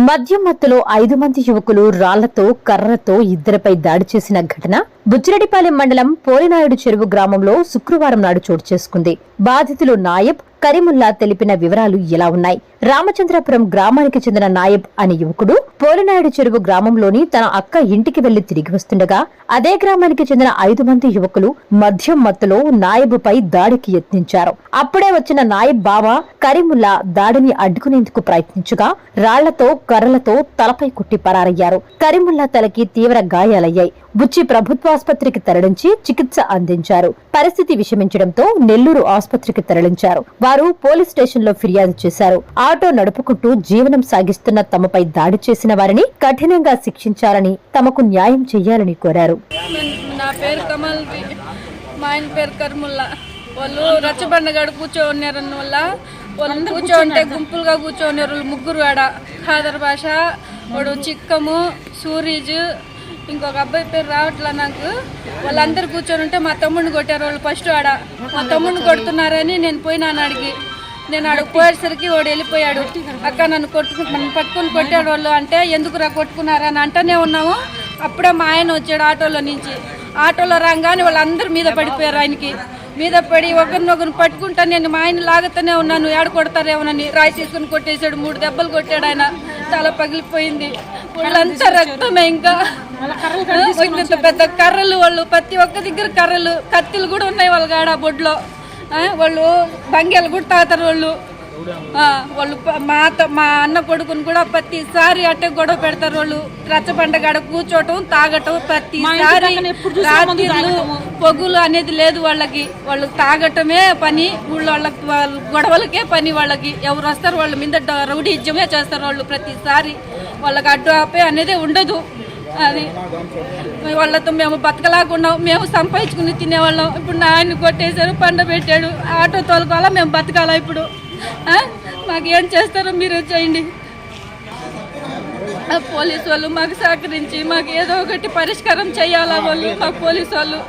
మద్యం మత్తులో 5 మంది యువకులు రాళ్లతో కర్రలతో ఇద్దరిపై దాడి చేసిన ఘటన బుచ్చిరెడ్డిపాలెం మండలం పోలినాయుడు చెరువు గ్రామంలో శుక్రవారం నాడు చోటు చేసుకుంది. బాధితులు నాయబ్, కరీముల్లా తెలిపిన వివరాలు ఇలా ఉన్నాయి. రామచంద్రపురం గ్రామానికి చెందిన నాయబ్ అనే యువకుడు పోలినాయుడు చెరువు గ్రామంలోని తన అక్క ఇంటికి వెళ్లి తిరిగి వస్తుండగా అదే గ్రామానికి చెందిన 5 మంది యువకులు మద్యం మత్తులో నాయబుపై దాడికి యత్నించారు. అప్పుడే వచ్చిన నాయబ్ బావ కరీముల్లా దాడిని అడ్డుకునేందుకు ప్రయత్నించగా రాళ్లతో కర్రలతో తలపై కొట్టి పరారయ్యారు. కరీముల్లా తలకి తీవ్ర గాయాలయ్యాయి. బుచ్చి ప్రభుత్వాసుపత్రికి తరలించి చికిత్స అందించారు. పరిస్థితి విషమించడంతో నెల్లూరు ఆసుపత్రికి తరలించారు. వారు పోలీస్ స్టేషన్ లో ఫిర్యాదు చేశారు. ఆటో నడుపుకుంటూ జీవనం సాగిస్తున్న తమపై దాడి చేసిన వారిని కఠినంగా శిక్షించాలని, తమకు న్యాయం చెయ్యాలని కోరారు. నా పేరు కమల్, మా ఆయన పేరు కర్ముల్లా. వాళ్ళు రచ్చబండగాడు కూర్చోన్నారు వల్ల వాళ్ళు కూర్చోంటే గుంపులుగా కూర్చోన్నారు. ముగ్గురు ఆడ ఖాదర్ భాష, వాడు చిక్కము, సూరీజ్, ఇంకొక అబ్బాయి పేరు రావట్లా నాకు. వాళ్ళందరూ కూర్చొని ఉంటే మా తమ్ముడిని కొట్టారు. వాళ్ళు ఫస్ట్ ఆడ మా తమ్ముడిని కొడుతున్నారని నేను పోయినాను అడిగి. నేను ఆడకు పోయేసరికి వాడు వెళ్ళిపోయాడు. అక్క నన్ను పట్టుకుని కొట్టాడు వాళ్ళు. అంటే ఎందుకురా కొట్టుకున్నారని అంటూనే ఉన్నాము. అప్పుడే మా ఆయన వచ్చాడు ఆటోలో నుంచి. ఆటోలో రాగానే వాళ్ళందరూ మీద పడిపోయారు. ఆయనకి మీద పడి ఒకరినొకరిని పట్టుకుంటా నేను మా ఆయన లాగుతూనే ఉన్నాను. ఏడ కొడతారేమోనని రాయి తీసుకుని కొట్టేశాడు. 3 దెబ్బలు కొట్టాడు ఆయన. తల పగిలిపోయింది. వాళ్ళంతా రక్తమే. ఇంకా పెద్ద కర్రలు, వాళ్ళు ప్రతి ఒక్క దగ్గర కర్రలు, కత్తిలు కూడా ఉన్నాయి వాళ్ళ కాడ బొడ్లో. వాళ్ళు బంగాలు కూడా తాతారు వాళ్ళు. వాళ్ళు మా అన్న కొడుకుని కూడా ప్రతిసారి అట్టే గొడవ పెడతారు. వాళ్ళు రచ్చబండగాడ కూర్చోటం, తాగటం ప్రతిసారి. రాత్రిళ్ళు పొగులు అనేది లేదు వాళ్ళకి. వాళ్ళు తాగటమే పని. ఊళ్ళో వాళ్ళ గొడవలకే పని వాళ్ళకి. ఎవరు వస్తారు వాళ్ళ మీద రౌడీజమే చేస్తారు వాళ్ళు ప్రతిసారి. వాళ్ళకి అడ్డు ఆపే అనేది ఉండదు. అది వాళ్ళతో మేము బతకలాగున్నాం. మేము సంపాదించుకుని తినేవాళ్ళం. ఇప్పుడు నా ఆయన కొట్టేశారు, పండ పెట్టాడు. ఆటో తోలుకోవాలా, మేము బతకాలా? ఇప్పుడు మాకు ఏం చేస్తారో మీరే చేయండి. పోలీసు వాళ్ళు మాకు సహకరించి మాకు ఏదో ఒకటి పరిష్కారం చేయాలా వాళ్ళు, మాకు పోలీసు వాళ్ళు.